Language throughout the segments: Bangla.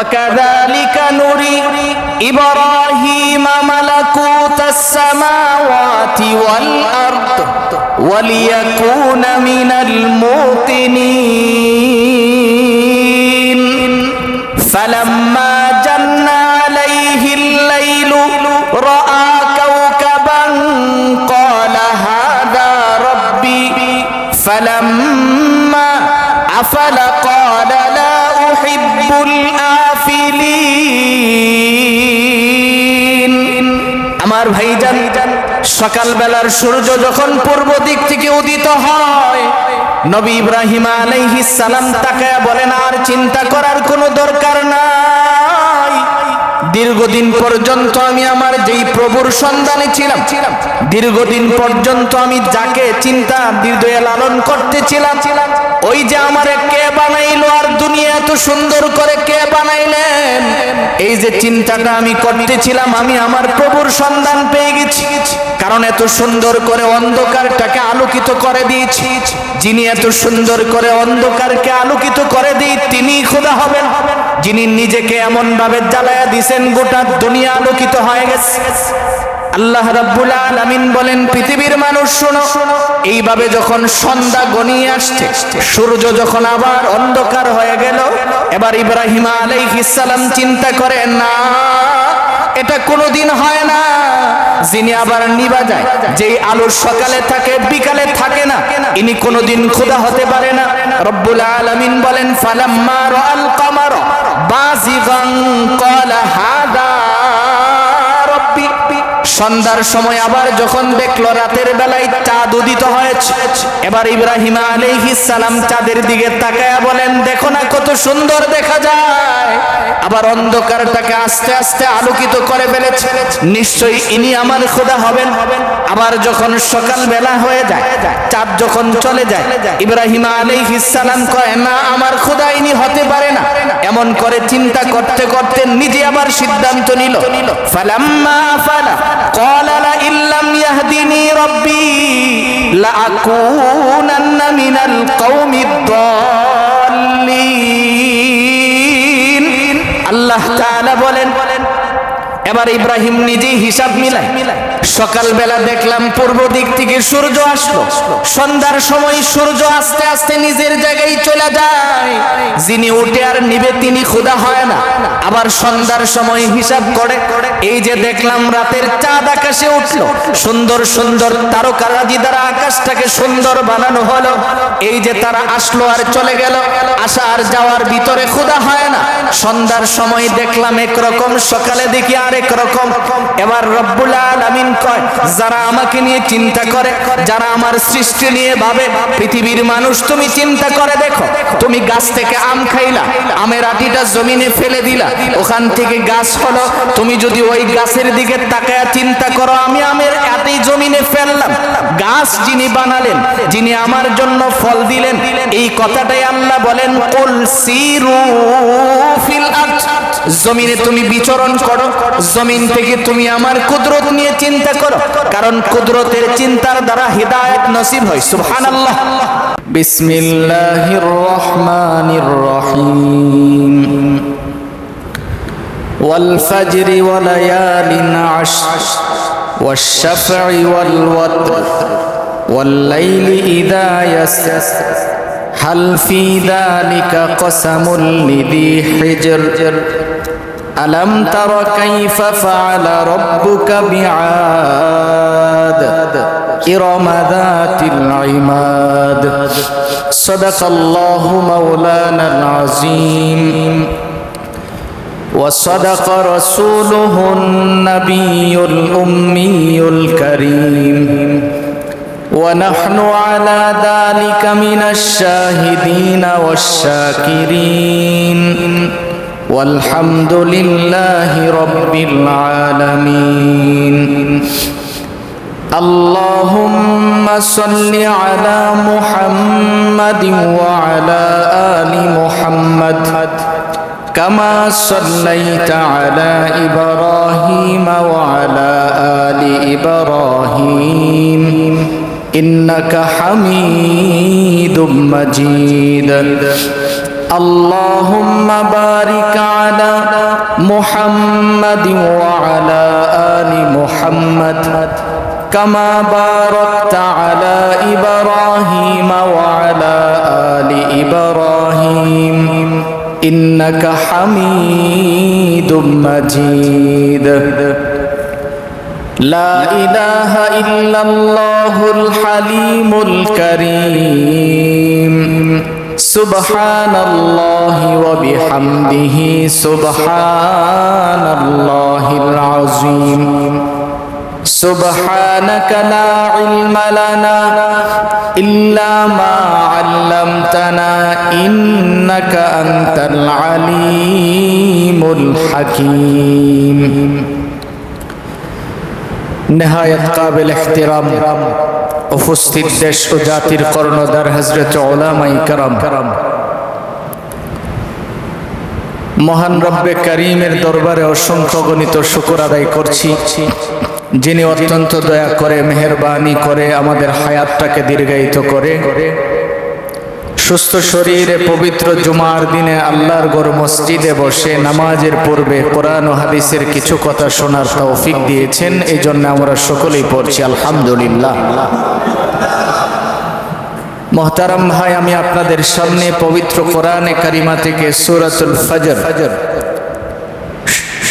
وكذلك نري إبراهيم ملكوت السماوات والأرض وليكون من الموقنين فلما جن عليه الليل رأى كوكبا قال هذا ربي فلما أفل قال لا أحب الآفلين আমার ভাইজান সকাল বেলার সূর্য যখন পূর্ব দিক থেকে উদিত হয় নবী ইব্রাহিম আলাইহিস সালাম তাকায়া বলেন আর চিন্তা করার কোনো দরকার নাই দীর্ঘদিন পর্যন্ত আমি আমার যেই প্রভুর সন্ধানে ছিলাম দীর্ঘদিন পর্যন্ত আমি যাকে চিন্তা হৃদয়ে লালন করতেছিলাম ওই যে আমারে কে বানাইলো আর দুনিয়া এত সুন্দর করে কে বানাইলেন এই যে চিন্তাটা আমি করতেছিলাম আমি আমার প্রভুর সন্ধান পেয়ে গেছি কারণ এত সুন্দর করে অন্ধকারটাকে আলোকিত করে দিয়েছি যিনি এত সুন্দর করে অন্ধকারকে আলোকিত করে দেই তিনি খোদা হবেন যিনি নিজেকে এমন ভাবে জ্বালায়া দিয়েছেন গোটা দুনিয়া আলোকিত হয়ে গেছে আল্লাহ রাব্বুল আলামিন বলেন পৃথিবীর মানুষ শোনো এইভাবে যখন সন্ধ্যা গনিয়ে আসছে সূর্য যখন আবার অন্ধকার হয়ে গেল এবার ইব্রাহিম আলাইহিস সালাম চিন্তা করে না এটা কোনোদিন হয় না যিনি আবার নিভা যায় যেই আলো সকালে থাকে বিকালে থাকে না ইনি কোনোদিন খোদা হতে পারে না রব্বুল আলামিন বলেন ফালাম্মা রাআল কামার বাযিগান ক্বালা হাদা রাব্বি সন্ধ্যার সময় আবার যখন দেখলো রাতের বেলায় চাঁদ উদিত হয়েছে এবার ইব্রাহিম আলাইহিস সালাম চাঁদের দিকে তাকায়া বলেন দেখো না কত সুন্দর দেখা যায় আবার অন্ধকারটাকে আস্তে আস্তে আলোকিত করে ফেলেছে নিশ্চয়ই ইনি আমার খোদা হবেন আবার যখন সকাল বেলা হয়ে যায় চাঁদ যখন চলে যায় ইব্রাহিম আলাইহিস সালাম কয় না আমার খোদা ইনি হতে পারে না এমন করে চিন্তা করতে করতে নিজে আবার সিদ্ধান্ত নিল ফালাম্মা ফালা قال لئن لم يهدني ربي لأكونن من القوم الضالين আল্লাহ তাআলা বলেন এবার ইব্রাহিম নিজেই হিসাব মিলায় সকাল বেলা দেখলাম পূর্ব দিক থেকে সূর্য আসলো সন্ধ্যার সময় সূর্য আস্তে আস্তে নিজের জায়গায় চলে যায় যিনি উঠে আর নিবে তিনি খোদা হয় না আবার সন্ধ্যার সময় হিসাব করে এই যে দেখলাম রাতের চাঁদ আকাশে উঠলো সুন্দর সুন্দর তারকারাজি দ্বারা আকাশটাকে সুন্দর বানানো হলো এই যে তারা আসলো আর চলে গেল আসা আর যাওয়ার ভিতরে খোদা হয় না সন্ধ্যার সময় দেখলাম একরকম সকালে দেখি আরেক রকম এবার রব্বুল আলামিন কয় যারা আমাকে নিয়ে চিন্তা করে যারা আমার সৃষ্টি নিয়ে ভাবে পৃথিবীর মানুষ তুমি চিন্তা করে দেখো তুমি গাছ থেকে আম খাইলা আমের আটিটা জমিনে ফেলে দিলা ওখান থেকে গাছ হলো তুমি যদি ওই গাছের দিকে তাকায়া চিন্তা করো আমি আমের আটি জমিনে ফেললাম গাছ যিনি বানালেন যিনি আমার জন্য ফল দিলেন এই কথাটাই আল্লাহ বলেন কুল সিরু ফিল আরদ জমিনে তুমি বিচরণ করো জমিন থেকে তুমি আমার কুদরত নিয়ে চিন্তা করো কারণ কুদরতের চিন্তার দ্বারা হিদায়াত নসিব হয় সুবহানাল্লাহ বিসমিল্লাহির রহমানির রহিম ওয়াল ফাজরি ওয়া লায়ালিন আশর ওয়াশ শাফঈ ওয়াল ওয়াতর ওয়াল লাইলি ইযা ইয়াসর হাল ফি যালিকা কসামুল লিযি হিজর ألم تر كيف فعل ربك بعاد إرم ذات العماد صدق الله مولانا العظيم وصدق رسوله النبي الأمي الكريم ونحن على ذلك من الشاهدين والشاكرين والحمد لله رب العالمين اللهم صل على محمد وعلى آل محمد كما صليت على إبراهيم وعلى آل إبراهيم إنك حميد مجيد আল্লাহুম্মা বারিক আলা মুহাম্মাদিন ওয়া আলা আলি মুহাম্মাদ কামা বারাকতা আলা ইব্রাহিম ওয়া আলা আলি ইব্রাহিম ইন্নাকা হামিদুম মাজিদ। লা ইলাহা ইল্লাল্লাহুল হালিমুল কারীম সুবহানাল্লাহি ওয়া বিহামদিহি সুবহানাল্লাহিল আযীম। সুবহানাকা লা ইলমা লানা ইল্লা মা 'আল্লামতানা ইন্নাকা আনতাল আলীমুল হাকীম। নেহায়েত কাবিল ইহতিরাম উপস্থিত দেশ ও জাতির কর্ণধার হযরত উলামায়ে কেরাম, মহান রব্বে কারীমের দরবারে অসংখ্য গণিত শুকর আদায় করছি, যিনি অত্যন্ত দয়া করে মেহেরবানি করে আমাদের হায়াতটাকে দীর্ঘায়িত করে সুস্থ শরীরে পবিত্র জুমার দিনে আল্লাহর ঘর মসজিদে বসে নামাজের পূর্বে কোরআন ও হাদিসের কিছু কথা শোনার তৌফিক দিয়েছেন। এই জন্য আমরা সকলেই পড়ছি আলহামদুলিল্লাহ। মোহতারাম ভাই, আমি আপনাদের সামনে পবিত্র কোরআনে কারিমা থেকে সূরাতুল ফজর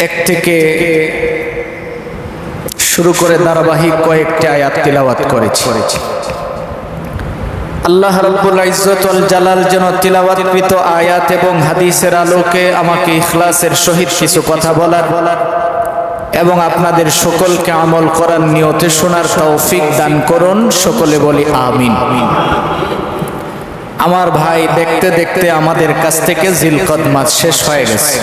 1 থেকে শুরু করে ধারাবাহিক কয়েকটি আয়াত তিলাওয়াত করেছি। আল্লাহ রাব্বুল ইজ্জত ওয়াল জালাল যেন তিলাওয়াতকৃত আয়াত এবং হাদিসের আলোকে আমাকে ইখলাসের সহিত কিছু কথা বলার এবং আপনাদের সকলকে আমল করার নিয়তে শোনার তৌফিক দান করুন। সকলে বলি আমিন। আমার ভাই, দেখতে দেখতে আমাদের কাছ থেকে জিলকদ মাস শেষ হয়ে গেছে।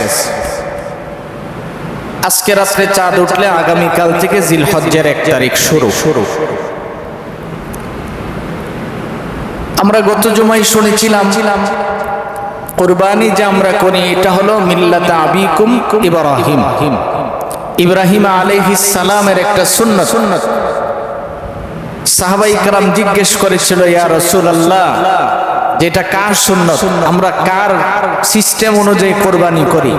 আজকে রাত্রে চাঁদ উঠলে আগামীকাল থেকে জিলহজ্জের 1 তারিখ শুরু। আমরা গত জুমায় শুনেছিলাম কুরবানি যে আমরা করি এটা হলো মিল্লাত আবিকুম ইব্রাহিম, ইব্রাহিম আলাইহিস সালামের একটা সুন্নাত। সাহাবায়ে কেরাম জিজ্ঞেস করেছিল, ইয়া রাসূলুল্লাহ, যেটা কার সুন্নাত, আমরা কার সিস্টেম অনুযায়ী কুরবানি করি?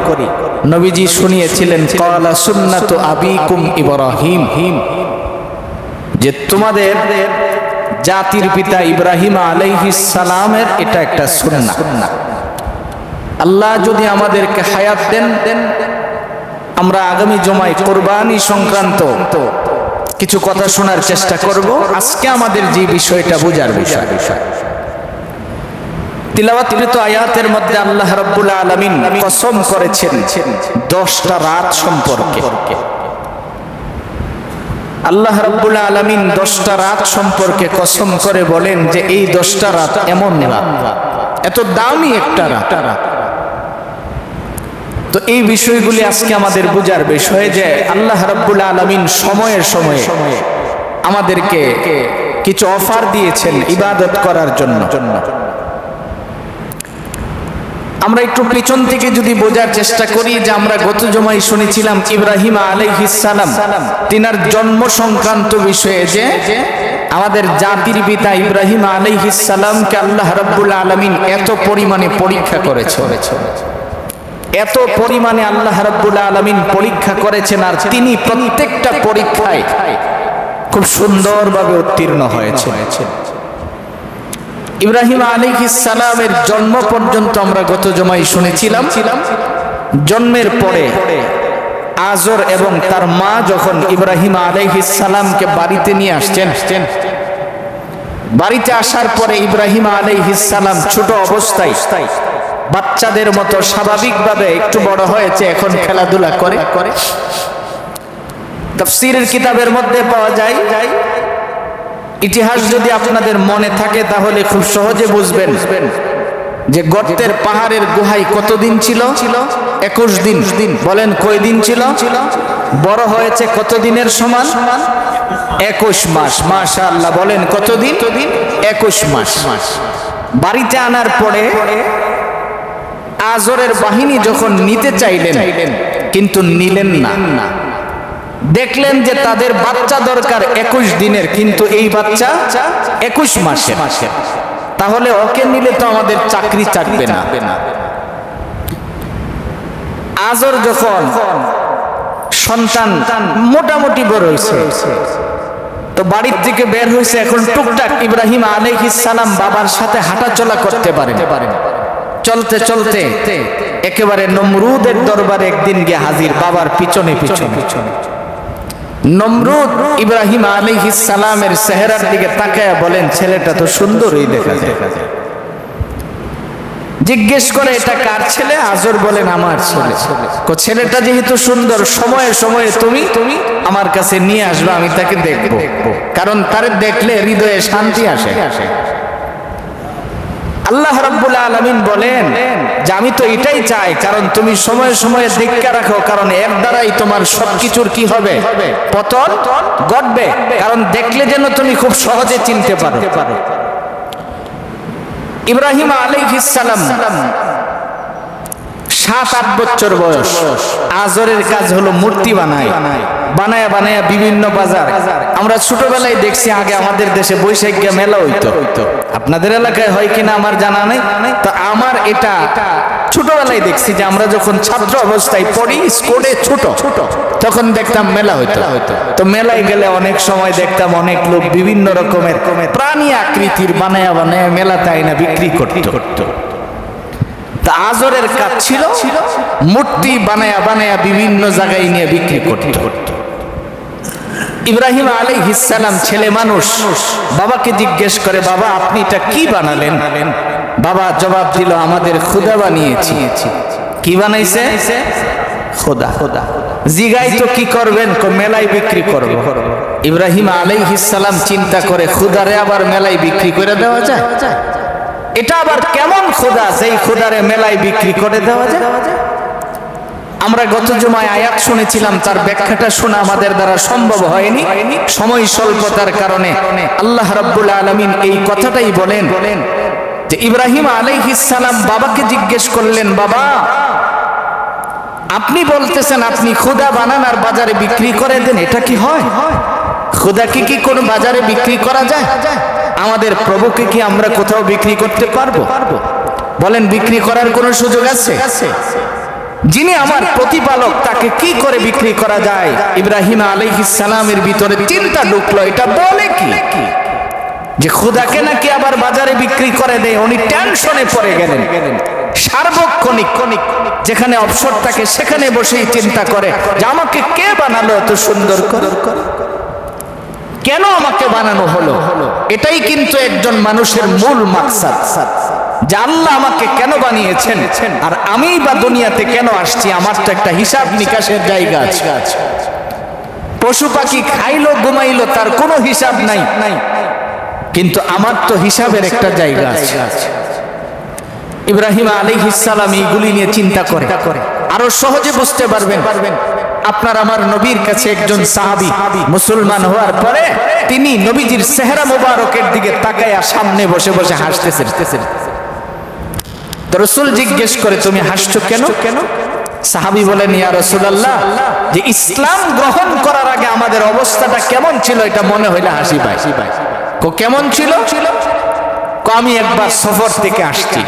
নবীজি শুনিয়েছিলেন, ক্বালা সুন্নাতু আবিকুম ইব্রাহিম, যে তোমাদের জাতির পিতা ইব্রাহিম আলাইহিস সালামের এটা একটা সুন্নাহ। আল্লাহ যদি আমাদেরকে হায়াত দেন, আমরা আগামী জুমায় কুরবানি সংক্রান্ত কিছু কথা শোনার চেষ্টা করব। আজকে আমাদের যে বিষয়টা বোঝার বিষয়, তিলাওয়াতকৃত আয়াতের মধ্যে আল্লাহ রাব্বুল আলামিন কসম করেছেন 10টা রাত সম্পর্কে। আল্লাহ রাব্বুল আলামিন 10টা রাত সম্পর্কে কসম করে বলেন যে এই 10টা রাত এমন রাত, এত দামি একটা রাত। তো এই বিষয়গুলি আজকে আমাদের বোঝার বিষয় যে আল্লাহ রাব্বুল আলামিন সময়ে সময়ে আমাদেরকে কিছু অফার দিয়েছেন ইবাদত করার জন্য। আমরা একটু পিছন থেকে যদি বোঝার চেষ্টা করি, যে আমরা গত জুমায় শুনেছিলাম ইব্রাহিম আলাইহিস সালাম তিনার জন্ম সংক্রান্ত বিষয়ে যে আমাদের জাতির পিতা ইব্রাহিম আলাইহিস সালামকে আল্লাহ রাব্বুল আলামিন এত পরিমাণে পরীক্ষা করেছেন, এত পরিমাণে আল্লাহ রাব্বুল আলামিন পরীক্ষা করেছেন, আর তিনি প্রত্যেকটা পরীক্ষায় খুব সুন্দরভাবে উত্তীর্ণ হয়েছেন। ইব্রাহিম আলাইহিস সালামের জন্ম পর্যন্ত আমরা গত জুমায় শুনেছিলাম, জন্মের পরে আজর এবং তার মা যখন ইব্রাহিম আলাইহিস সালামকে বাড়িতে নিয়ে আসছেন, বাড়িতে আসার পরে ইব্রাহিম আলাইহিস সালাম ছোট অবস্থায় বাচ্চাদের মতো স্বাভাবিকভাবে একটু বড় হয়েছে, এখন খেলাধুলা করে। তাফসীরের কিতাবের মধ্যে পাওয়া যায়, ইতিহাস যদি আপনাদের মনে থাকে তাহলে খুব সহজে বুঝবেন যে গর্তের পাহাড়ের গুহায় কতদিন ছিল? 21 দিন। বলেন কয় দিন ছিল? বড় হয়েছে কত দিনের সমান? 21 মাস। মাশাআল্লাহ, বলেন কতদিন? 21 মাস। বাড়িতে আনার পরে আজরের বাহিনী যখন নিতে চাইলেন কিন্তু নিলেন না। দেখলেন যে তাদের বাচ্চা দরকার 21 দিনের, কিন্তু এই বাচ্চা 21 মাসের। তাহলে ওকে নিলে তো আমাদের চাকরি চাকবে না, আজর যখন সন্তান মোটামুটি বড় হয়েছে, তো বাড়ির থেকে বের হয়েছে, এখন টুকটাক ইব্রাহিম আলাইহিস সালাম বাবার সাথে হাঁটাচলা করতে পারেন। চলতে চলতে একেবারে নমরুদের দরবারে একদিন গিয়ে হাজির, বাবার পিছনে পিছনে। নমরুদ ইব্রাহিম আলাইহিস সালামের চেহারার দিকে তাকায়া বলেন, ছেলেটা তো সুন্দরই দেখা যায়। জিজ্ঞেস করে, এটা কার ছেলে? আজর বলেন, আমার ছেলে। ছেলেটা যেহেতু সুন্দর, সময়ে সময়ে তুমি আমার কাছে নিয়ে আসবে, আমি তাকে দেখব, কারণ তারে দেখলে হৃদয়ে শান্তি আসে। আল্লাহ রাব্বুল আলামিন বলেন যে আমি তো এটাই চাই, কারণ তুমি সময়ে সময়ে দীক্ষা রাখো, কারণ এর দ্বারাই তোমার সবকিছুর কি হবে, পতন ঘটবে, কারণ দেখলে যেন তুমি খুব সহজে চিনতে পারো। ইব্রাহিম আলাইহিস সালাম 7-8 বছর বয়স, আজরের কাজ হলো মূর্তি বানায় বিভিন্ন বাজার। আমরা ছোটবেলায় দেখছি, আগে আমাদের দেশে বৈশাখ মেলা হইতো, আপনাদের এলাকায় হয় কিনা আমার জানা নেই। তো আমার এটা ছোটবেলায় দেখছি যে আমরা যখন ছাত্র অবস্থায় পড়ি স্কুলে ছোট, তখন দেখতাম মেলা হইতো। তো মেলায় গেলে অনেক সময় দেখতাম অনেক লোক বিভিন্ন রকমের প্রাণী আকৃতির বানায়া মেলাতে আইনা বিক্রি করত। তা আজরের কাজ ছিল মূর্তি বানায়া বিভিন্ন জায়গায় নিয়ে বিক্রি করত। ইব্রাহিম আলাইহিস সালাম ছেলে মানুষ, বাবাকে জিজ্ঞেস করে, বাবা আপনি এটা কি বানালেন? বাবা জবাব দিল, আমাদের খোদা বানিয়েছি। কি বানাইছে? খোদা। জিগাই তো কি করবেন? মেলায় বিক্রি করব। ইব্রাহিম আলাইহিস সালাম চিন্তা করে, খোদারে আবার মেলায় বিক্রি করে দেওয়া যায়? এটা আবার কেমন খোদা যেই খোদারে মেলায় বিক্রি করে দেওয়া যায়? আমরা গত জুমায় আয়াত শুনেছিলাম, তার ব্যাখ্যাটা শোনা আমাদের দ্বারা সম্ভব হয়নি, সময় স্বল্পতার কারণে। আল্লাহ রাব্বুল আলামিন এই কথাটাই বলেন যে ইব্রাহিম আলাইহিস সালাম বাবাকে জিজ্ঞেস করলেন, বাবা আপনি বলতেছেন আপনি খোদা বানান আর বাজারে বিক্রি করে দেন, এটা কি হয়? খোদাকে কি কোনো বাজারে বিক্রি করা যায়? আমাদের প্রভুকে কি আমরা কোথাও বিক্রি করতে পারবো? বলেন, বিক্রি করার কোনো সুযোগ আছে? যিনি আমার প্রতিপালক, তাকে কি করে বিক্রি করা যায়? ইব্রাহিম আলাইহিস সালামের ভিতরে চিন্তা ঢুকলো, এটা বলে কি যে খোদাকে নাকি আবার বাজারে বিক্রি করে দেয়? উনি টেনশনে পড়ে গেলেন। সার্বক্ষণিক যেখানে অবসর থাকে সেখানে বসেই চিন্তা করে যে আমাকে কে বানালো এত সুন্দর করে, কেন আমাকে বানানো হলো? এটাই কিন্তু একজন মানুষের মূল মাকসাদ, যে আল্লাহ আমাকে কেন বানিয়েছেন আর আমি বা দুনিয়াতে কেন আসছি। আমার তো একটা হিসাব নিকাশের জায়গা আছে। পশু পাখি খাইলো ঘুমাইলো তার কোনো হিসাব নাই, কিন্তু আমার তো হিসাবের একটা জায়গা আছে। ইব্রাহিম আলাইহিস সালাম এইগুলি নিয়ে চিন্তা করে। আরো সহজে বুঝতে পারবেন, আপনার আমার নবীর কাছে একজন সাহাবী মুসলমান হওয়ার পরে তিনি নবীজির চেহারা মোবারকের দিকে তাকায়া সামনে বসে বসে হাসতেছেন। তো রাসূল জিজ্ঞেস করে, তুমি হাসছো কেন? সাহাবী বলেন, ইয়া রাসূলুল্লাহ, যে ইসলাম গ্রহণ করার আগে আমাদের অবস্থাটা কেমন ছিল এটা মনে হইলে হাসি পায়। কেমন ছিল? আমি একবার সফর থেকে আসছি,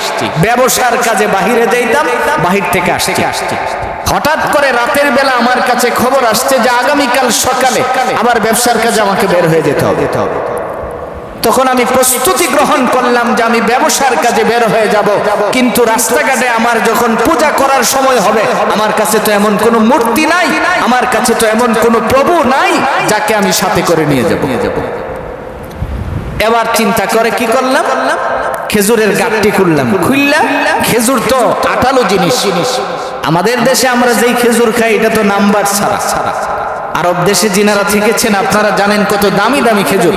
ব্যবসার কাজে বাহিরে যাইতাম, বাহির থেকে আসছি। হঠাৎ করে রাতের বেলা আমার কাছে খবর আসছে যে আগামীকাল সকালে আবার ব্যবসার কাজে আমাকে বের হয়ে যেতে হবে। তখন আমি প্রস্তুতি গ্রহণ করলাম যে আমি ব্যবসার কাজে বের হয়ে যাব, কিন্তু রাস্তাঘাটে আমার যখন পূজা করার সময় হবে, আমার কাছে তো এমন কোনো মূর্তি নাই, আমার কাছে তো এমন কোনো প্রভু নাই যাকে আমি সাথে করে নিয়ে যাব। এবার চিন্তা করে কি করলাম, খেজুরের গাঁটটি খুললাম, খেজুর তো আঠালো জিনিস। আমাদের দেশে আমরা যেই খেজুর খাই এটা তো নাম্বার ছাড়া। আরব দেশে যিনারা থেকেছেন আপনারা জানেন কত দামি দামি খেজুর।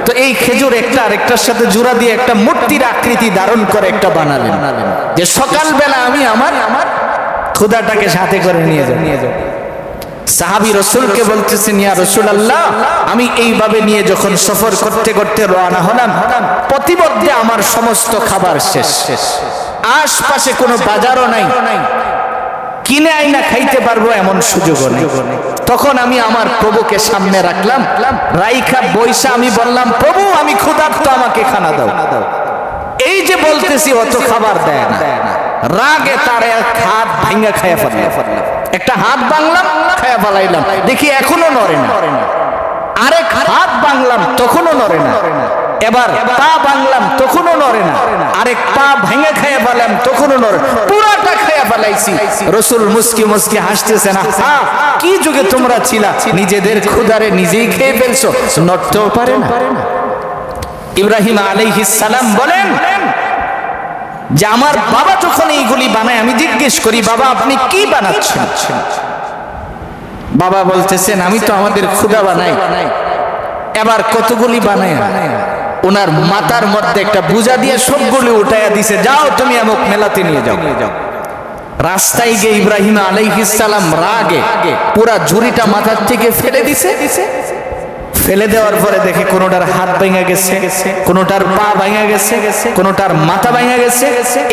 তো এই খেজুর একটা আরেকটার সাথে জোড়া দিয়ে একটা মূর্তির আকৃতি ধারণ করে একটা বানালেন, যে সকালবেলা আমি আমার খোদাটাকে সাথে করে নিয়ে যাব। সাহাবী রাসূলকে বলতেছেন, ইয়া রাসূলুল্লাহ, আমি এইভাবে নিয়ে যখন সফর করতে করতে রওনা হলাম, প্রতিমধ্যে আমার সমস্ত খাবার শেষ, আশপাশে কোনো বাজারও নাই, কিনে আইনা খাইতে পারবো এমন সুযোগও নেই। তখন আমি আমার প্রভুকে সামনে রাখলাম, রাইখা বইসা আমি বললাম, প্রভু আমি ক্ষুধার্ত, আমাকে খানা দাও। এই যে বলতেছি অত খাবার দেয় না। রাগে তার এক হাত ভাঙা খায়া ফেললাম, একটা হাত ভাঙলাম খায়া ফেলাইলাম, দেখি এখনো নড়ে না। আরেক হাত ভাঙলাম তখনও নড়ে না। এবার পা ভাঙলাম তখনও নড়ে না। আরেক পা ভেঙে খায়া ফেলাম তখনও নড়ে, পুরাটা খায়া ফেলাইছি। রাসূল মুস্কি মুস্কি হাসতেছেন, হ্যাঁ কি যুগে তোমরা ছিলা, নিজেদের ক্ষুধারে নিজেই খেয়ে ফেলছো, নড়তেও পারে না। ইব্রাহিম আলাইহিস সালাম বলেন যে আমার বাবা যখন এইগুলি বানায় আমি জিজ্ঞেস করি, বাবা আপনি কি বানাচ্ছেন? বাবা বলতেছেন আমি তো আমাদের ক্ষুধা বানাই। এবার কতগুলি বানায় ওনার মাথার মধ্যে একটা বুঝা দিয়ে সবগুলি উঠাইয়া দিছে, যাও তুমি আমুক মেলাতে নিয়ে যাও। রাস্তায় গিয়ে ইব্রাহিম আলাইহিস সালাম রাগে পুরা ঝুড়িটা মাথার থেকে ফেলে দিছে। ফেলে দেওয়ার পরে দেখে কোনোটার হাত ভেঙে গেছে, কোনোটার পা ভেঙে গেছে, কোনোটার মাথা ভেঙে গেছে।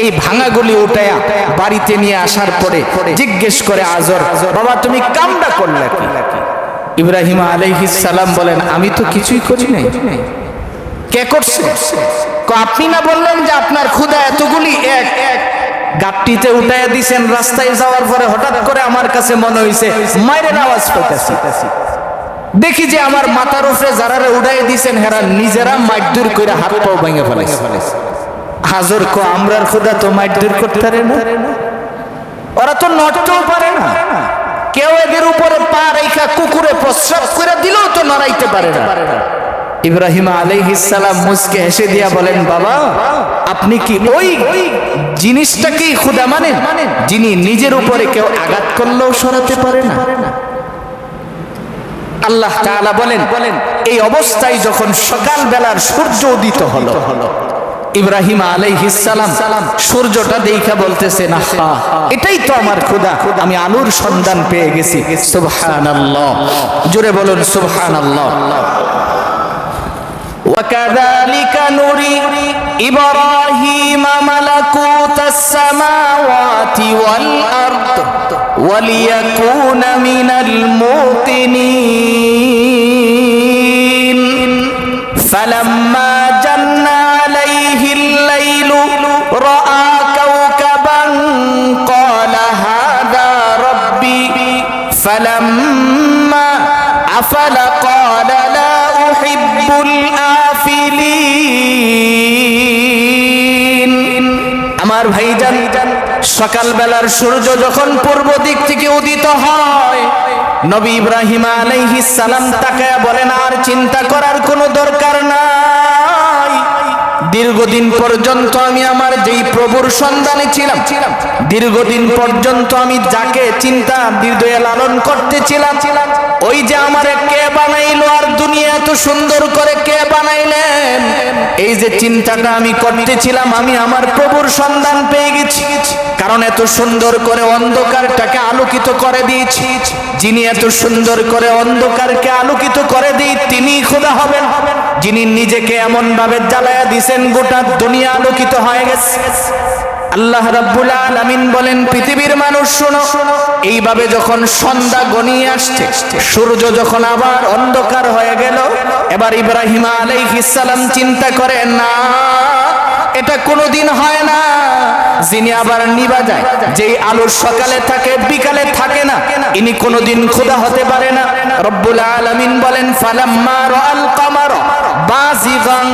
এই ভাঙাগুলি উঠায়া বাড়িতে নিয়ে আসার পরে জিজ্ঞেস করে আজর, বাবা তুমি কামটা করলে কি? ইব্রাহিম আলাইহিস সালাম বলেন আমি তো কিছুই করি নাই। কে করছে? আপনি না বললেন যে আপনার ক্ষুধা এতগুলি, এক গাট্টিতে উঠাইয়া দিছেন। রাস্তায় যাওয়ার পরে হঠাৎ করে আমার কাছে মনে হইছে মায়ের আওয়াজ পাইতেছি, দেখি যে আমার মাথার উপরে যারারে উড়াই দিছেন হেরা নিজেরা মাইদুর করে হাত পাও ভেঙে ফেলাইছে। হাজর কো আমরার খোদা তো মাইদুর করতে পারে না, ওরা তো নড়তেও পারে না। কেউ এদের উপরে পা রেখা কুকুরে প্রস্রাব করে দিলেও তো নড়াইতে পারে না। ইব্রাহিম আলাইহিস সালাম মুস্কে হেসে দিয়া বলেন, বাবা আপনি কি ওই জিনিসটাকে খোদা মানেন যিনি নিজের উপরে কেউ আঘাত করলেও সরাতে পারে না? আল্লাহ তাআলা বলেন এই অবস্থায় যখন সকাল বেলার সূর্য উদিত হলো, ইব্রাহিম আলাইহিস সালাম সূর্যটা দেখা বলতেছেন, আহা এটাই তো আমার খোদা, আমি আলোর সন্ধান পেয়ে গেছি। সুবহানাল্লাহ, জোরে বলুন সুবহানাল্লাহ। وكذلك نري إبراهيم ملكوت السماوات والأرض وليكون من الموقنين فلما جن عليه الليل رأى كوكبا قال هذا ربي فلما أفل قال لا أحب الآفلين। আমার ভাইজান সকাল বেলার সূর্য যখন পূর্ব দিক থেকে উদিত হয়, নবী ইব্রাহিম আলাইহিস সালাম তাকায়া বলেন আর চিন্তা করার কোনো দরকার নাই। দীর্ঘদিন পর্যন্ত আমি আমার যেই প্রভুর সন্ধানে ছিলাম, দীর্ঘদিন পর্যন্ত আমি যাকে চিন্তা হৃদয়ে লালন করতেছিলাম, ওই যে আমারে কে বানাইলো আর দুনিয়া এত সুন্দর করে কে বানাইলেন, এই যে চিন্তাটা আমি করতেছিলাম, আমি আমার প্রভুর সন্ধান পেয়ে গেছি। কারণ এত সুন্দর করে অন্ধকারটাকে আলোকিত করে দিয়েছি। যিনি এত সুন্দর করে অন্ধকারকে আলোকিত করে দিই তিনি খোদা হবেন, যিনি নিজেকে এমন ভাবে জ্বালায়া দিয়েছেন গোটা দুনিয়া আলোকিত হয়ে গেছে। আল্লাহ রাব্বুল আলামিন বলেন, পৃথিবীর মানুষ শোনো, এইভাবে যখন সন্ধ্যা গনিয়ে আসছে, সূর্য যখন আবার অন্ধকার হয়ে গেল, এবার ইব্রাহিম আলাইহিস সালাম চিন্তা করেন, না এটা কোনোদিন হয় না, যিনি আবার নিভা যায়, যেই আলো সকালে থাকে বিকালে থাকে না, ইনি কোনোদিন খোদা হতে পারে না। রব্বুল আলামিন বলেন, ফালাম্মা রাআল কামারা বাযিগান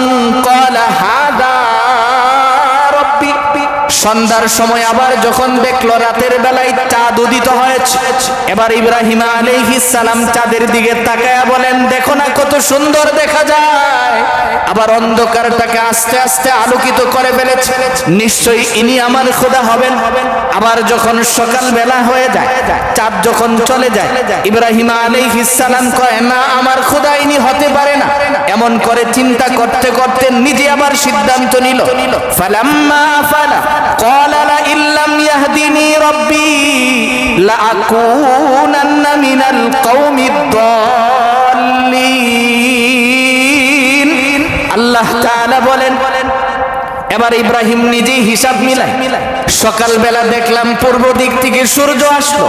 ক্বালা হাদা রাব্বি। সন্ধ্যার সময় আবার যখন দেখলো রাতের বেলায় চাঁদ উদিত হয়েছে, এবার ইব্রাহিম আলাইহিস সালাম চাঁদের দিকে তাকায়া বলেন, দেখো না কত সুন্দর দেখা যায়। আবার অন্ধকারটাকে আস্তে আস্তে আলোকিত করে ফেলেছে, নিশ্চয়ই ইনি আমার খোদা হবেন। আবার যখন সকাল বেলা হয়ে যায়, চাঁদ যখন চলে যায়, ইব্রাহিম আলাইহিস সালাম কয়, না আমার খোদা ইনি হতে পারে না। এমন করে চিন্তা করতে করতে নিজে আবার সিদ্ধান্ত নিল। ফালাম্মা ফালা ক্বালা লা ইল্লাম ইয়াহদিনি রাব্বি লাআকুনান্না মিনাল কওমিদ দাল্লিন। আল্লাহ তাআলা বলেন, এবার ইব্রাহিম নিজেই হিসাব মিলায়, সকালবেলা দেখলাম পূর্ব দিক থেকে সূর্য আসলো,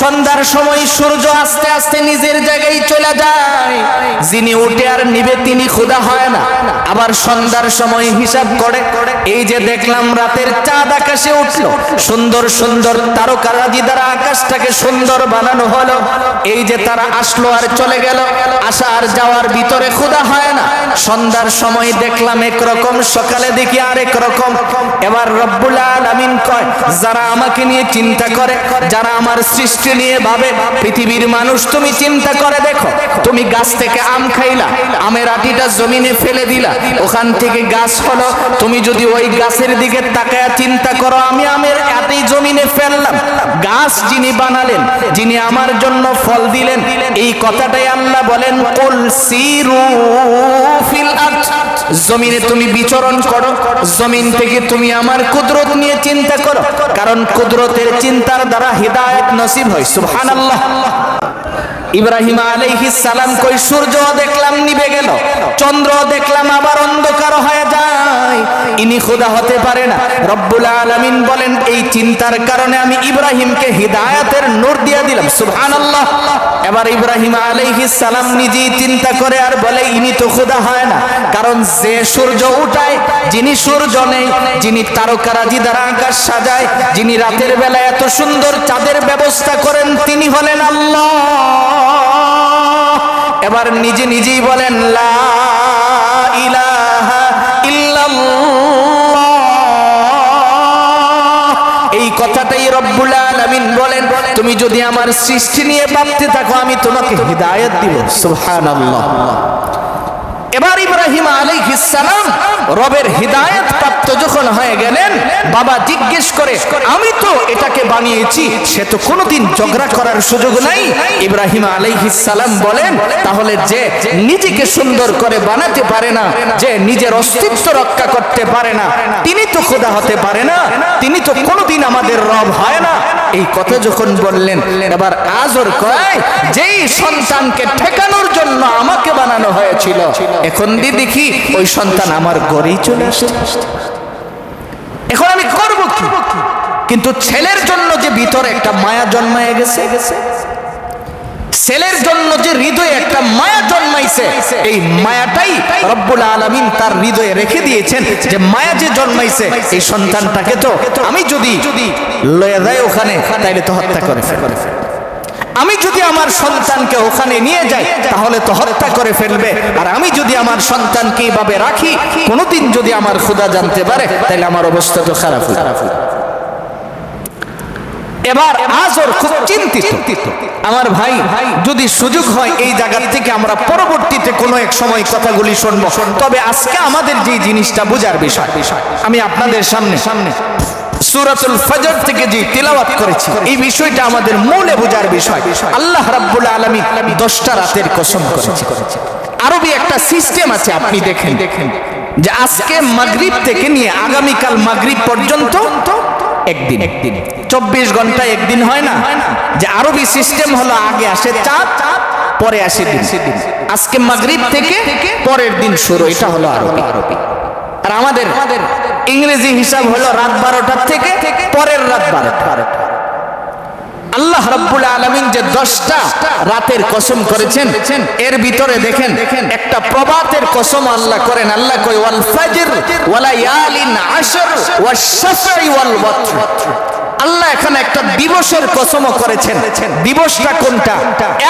সন্ধ্যার সময় সূর্য আস্তে আস্তে নিজের জায়গায় চলে যায়। যিনি উঠে আর নিবে তিনি খোদা হয় না। আবার সন্ধ্যার সময় হিসাব করে এই যে দেখলাম রাতের চাঁদ আকাশে উঠলো, সুন্দর সুন্দর তারকারাজি দ্বারা আকাশটাকে সুন্দর বানানো হলো। এই যে তারা আসলো আর চলে গেল, আসা আর যাওয়ার ভিতরে খোদা হয় না। সন্ধ্যার সময় দেখলাম একরকম, সকালে দেখি আরেক রকম। এবার রব্বুল আলামিন কয়, যারা আমাকে নিয়ে চিন্তা করে, যারা আমার সৃষ্টি নিয়ে ভাবে, পৃথিবীর মানুষ তুমি চিন্তা করে দেখো, তুমি গাছ থেকে আম খাইলা, আমের আটিটা জমিনে ফেলে দিলা, ওখান থেকে গাছ হলো। তুমি যদি ওই গাছের দিকে তাকায় চিন্তা করো, আমি আমের আটি জমিনে ফেললাম, গাছ যিনি বানালেন, যিনি আমার জন্য ফল দিলেন, এই কথাটাই আল্লাহ বলেন, কুল সিরু ফিল আরদ, জমিনে তুমি বিচরণ করো, জমিন থেকে তুমি আমার কুদরত নিয়ে চিন্তা করো, কারণ কুদরতের চিন্তার দ্বারা হিদায়াত নসিব হয়। সুবহানাল্লাহ। ইব্রাহিম আলাইহিস সালাম কই সূর্য দেখলাম নিভে গেল, চন্দ্র দেখলাম আবার অন্ধকার হয়ে যায়, ইনি খোদা হতে পারে না। রব্বুল আলামিন বলেন, এই চিন্তার কারণে আমি ইব্রাহিমকে হিদায়াতের নূর দিয়ে দিলাম। সুবহানাল্লাহ। এবার ইব্রাহিম আলাইহিস সালাম নিজেই চিন্তা করে আর বলে, ইনি তো খোদা হয় না, কারণ যে সূর্য উঠায়, যিনি সূর্য নেই, যিনি তারকারাজি দ্বারা আকাশ সাজায়, যিনি রাতের বেলা এত সুন্দর চাঁদের ব্যবস্থা করেন, তিনি হলেন আল্লাহ। এবার নিজে নিজেই বলেন, লা ইলাহা ইল্লাল্লাহ। এই কথাটাই রব্বুল আলামিন বলেন, তুমি যদি আমার সৃষ্টি নিয়ে ভাবতে থাকো, আমি তোমাকে হিদায়াত দিব। সুবহানাল্লাহ। এবার ইব্রাহিম আলাইহিস সালাম রবের হিদায়াত প্রাপ্ত যখন হয়ে গেলেন, বাবা জিজ্ঞেস করে, আমি তো এটাকে বানিয়েছি, সে তো কোনোদিন ঝগড়া করার সুযোগ নাই। ইব্রাহিম আলাইহিস সালাম বলেন, তাহলে যে নিজেকে সুন্দর করে বানাতে পারে না, যে নিজের অস্তিত্ব রক্ষা করতে পারে না, তিনি তো খোদা হতে পারে না, তিনি তো কোনোদিন আমাদের রব হয় না। এই কথা যখন বললেন, এবার আজর কয়, যেই সন্তানকে ঠেকানোর জন্য আমাকে বানানো হয়েছিল, এখন দেখি ওই সন্তান আমার ঘরেই চলে আসছে, এখন আমি করব কি? কিন্তু ছেলের জন্য যে ভিতরে একটা মায়া জন্মায় গেছে, ছেলের জন্য যে হৃদয়ে একটা মায়া জন্মাইছে, এই মায়াটাই রব্বুল আলামিন তার হৃদয়ে রেখে দিয়েছেন, যে মায়া যে জন্মাইছে, এই সন্তানটাকে তো আমি যদি লয়ে যাই ওখানে, তাইলে তো হত্যা করে ফেলবে। আমি যদি আমার সন্তানকে ওখানে নিয়ে যাই, তাহলে তো হত্যা করে ফেলবে। আর আমি যদি আমার সন্তানকে এইভাবে রাখি, কোনোদিন যদি আমার খোদা জানতে পারে, তাহলে আমার অবস্থা তো খারাপ হবে। এবার আজর খুব চিন্তিত। আমার ভাই, যদি সুযোগ হয় এই জায়গা থেকে আমরা পরবর্তীতে কোনো এক সময় কথাগুলি শুনবো, তবে আজকে আমাদের যে জিনিসটা বোঝার বিষয়, আমি আপনাদের সামনে সূরাতুল ফজর থেকে যে তিলাওয়াত করেছি, এই বিষয়টা আমাদের মূলে বোঝার বিষয়। আল্লাহ রাব্বুল আলামিন 10টা রাতের কসম করেছে। আরবি একটা সিস্টেম আছে, আপনি দেখেন যে আজকে মাগরিব থেকে নিয়ে আগামীকাল মাগরিব পর্যন্ত একদিন, 24 ঘন্টা একদিন হয় না, যে আরবি সিস্টেম হলো আগে আসে চাঁদ, পরে আসে দিন। আজকে মাগরিব থেকে পরের দিন শুরু, এটা হলো আরবি। আর আমাদের ইংরেজি হিসাব হলো রাত 12টা থেকে পরের রাত 12টা। আল্লাহ রাব্বুল আলামিন যে 10টা রাতের কসম করেছেন, এর ভিতরে দেখেন একটা প্রভাতের কসম আল্লাহ করেন। আল্লাহ কয়, ওয়াল ফাজর ওয়া লায়ালিন আশর ওয়াশ শাফঈ ওয়াল ওয়াতর। আল্লাহ এখানে একটা দিবসের কসমও করেছেন। দিবসটা কোনটা?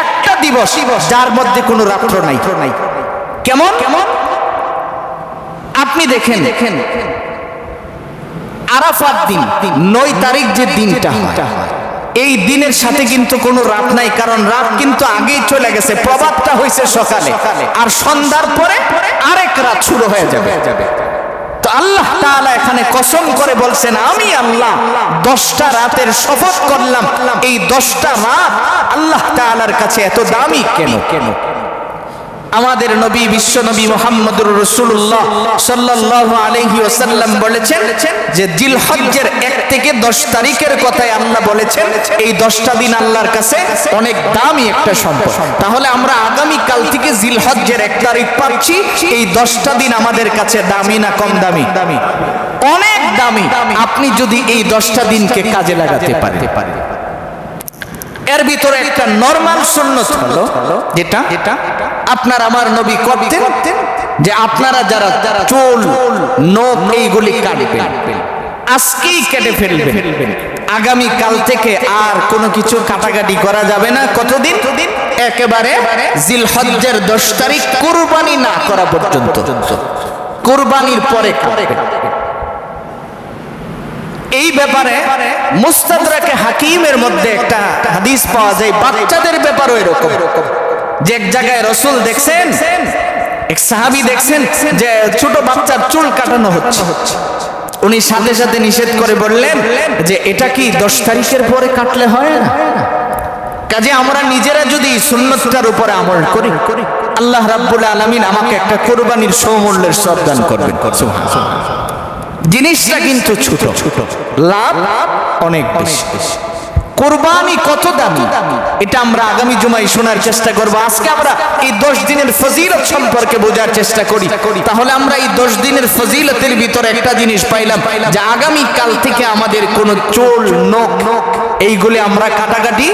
একটা দিবস যার মধ্যে কোনো রাত্র নাই। কেমন? আপনি দেখেন আরাফাত দিন, 9 তারিখ যে দিনটা হয়, এই দিনের সাথে কিন্তু কোনো রাত নাই, কারণ রাত কিন্তু আগেই চলে গেছে। প্রভাতটা হয়েছে সকালে, আর সন্ধ্যার পরে আরেক রাত শুরু হয়ে যাবে। তো আল্লাহ তাআলা এখানে কসম করে বলছেন, আমি আল্লাহ 10টা রাতের শপথ করলাম। এই 10টা রাত আল্লাহ তাআলার কাছে এত দামি কেন? আমাদের নবী বিশ্ব নবী মুহাম্মদুর রাসূলুল্লাহ সাল্লাল্লাহু আলাইহি ওয়াসাল্লাম বলেছেন যে জিলহজ্জের 1 থেকে 10 তারিখের কথাই আল্লাহ বলেছেন এই 10টা দিন আল্লাহর কাছে অনেক দামি একটা সম্পদ। তাহলে আমরা আগামী কাল থেকে জিলহজ্জের 1 তারিখ পাচ্ছি, এই 10টা দিন আমাদের কাছে দামি না কম দামি? অনেক দামি। আপনি যদি এই 10টা দিনকে কাজে লাগাতে পারেন, এর ভিতরে একটা নরমাল সুন্নাত হলো যেটা আপনার আমার নবী করতেন, যে আপনারা যারা চুল নখ এইগুলি কাটবেন আজকেই কেটে ফেলবেন, আগামী কাল থেকে আর কোনো কিছু কাটাকাটি করা যাবে না। কতদিন? একেবারে জিলহজ্জের 10 তারিখ কুরবানি না করা পর্যন্ত, কুরবানির পরে কাটবেন। এই ব্যাপারে মুস্তাদরাকে হাকিমের মধ্যে একটা হাদিস পাওয়া যায় বাচ্চাদের ব্যাপারও এরকম, যে এক জায়গায় রাসূল দেখছেন, এক সাহাবী দেখছেন যে ছোট বাচ্চার চুল কাটানো হচ্ছে, উনি সাথে সাথে নিষেধ করে বললেন যে এটা কি 10 তারিখের পরে কাটলে হয় না? কাজে আমরা নিজেরা যদি সুন্নতটার উপরে আমল করি, আল্লাহ রাব্বুল আলামিন আমাকে একটা কুরবানির সমমূল্যের সওয়াব দান করবেন। সুবহানাল্লাহ। জিনিসটা কিন্তু ছোট, লাভ অনেক বেশি। কুরবানি কত দামি এটা আমরা আগামী জুমায় শোনার চেষ্টা করব। আজকে আমরা এই 10 দিনের ফজিলত সম্পর্কে বোঝার চেষ্টা করি, তাহলে আমরা এই 10 দিনের ফজিলতের ভিতরে একটা জিনিস পাইলাম যে আগামী কাল থেকে আমাদের কোনো চুল নখ এইগুলি আমরা কাটাকাটি